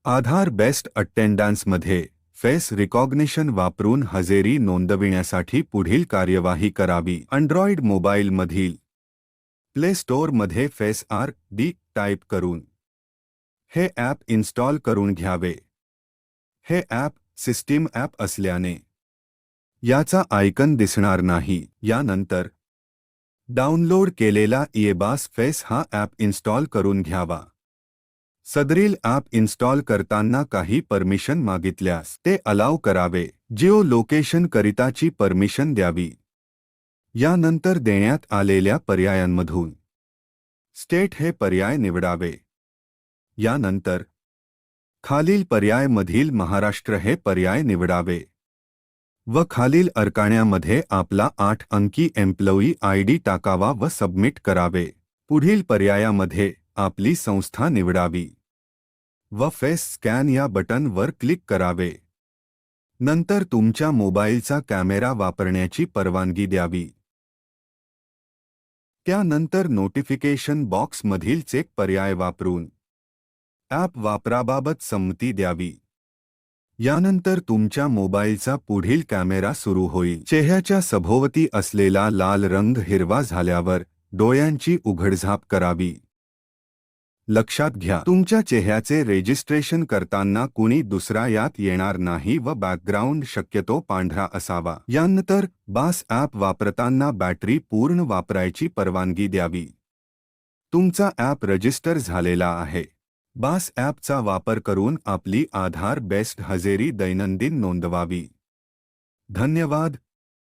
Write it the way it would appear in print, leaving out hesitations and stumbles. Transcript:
आधार best अटेंडन्समध्ये face recognition वापरून हजेरी नोंदविण्यासाठी पुढील कार्यवाही करावी. अँड्रॉइड मोबाईलमधील प्ले स्टोअरमध्ये फेस ID टाईप करून हे ॲप इन्स्टॉल करून घ्यावे. हे ॲप सिस्टीम ॲप असल्याने याचा आयकन दिसणार नाही. यानंतर डाउनलोड केलेला इएबास फेस हा ॲप इन्स्टॉल करून घ्यावा. सदरील ॲप इन्स्टॉल करताना काही परमिशन मागितल्यास ते अलाउ करावे. जिओ लोकेशन करिताची परमिशन द्यावी. यानंतर देण्यात आलेल्या पर्यायांमधून स्टेट हे पर्याय निवडावे. यानंतर खालील पर्यायमधील महाराष्ट्र हे पर्याय निवडावे व खालील अडकण्यामध्ये आपला 8 अंकी एम्प्लॉई ID टाकावा व सबमिट करावे. पुढील पर्यायामध्ये आपली संस्था निवडावी व फेस स्कॅन या बटनवर क्लिक करावे. नंतर तुमच्या मोबाईलचा कॅमेरा वापरण्याची परवानगी द्यावी. त्यानंतर नोटिफिकेशन बॉक्समधील चेक पर्याय वापरून ॲप वापराबाबत संमती द्यावी. यानंतर तुमच्या मोबाईलचा पुढील कॅमेरा सुरू होईल. चेहऱ्याच्या सभोवती असलेला लाल रंग हिरवा झाल्यावर डोळ्यांची उघडझाप करावी. लक्षात घ्या, तुमच्या चेहऱ्याचे रेजिस्ट्रेशन करताना कुणी दुसरा यात येणार नाही व बॅकग्राऊंड शक्यतो पांढरा असावा. यानंतर बास ॲप वापरताना बॅटरी पूर्ण वापरायची परवानगी द्यावी. तुमचा ॲप रजिस्टर झालेला आहे. बास ॲपचा वापर करून आपली आधार बेस्ट हजेरी दैनंदिन नोंदवावी. धन्यवाद.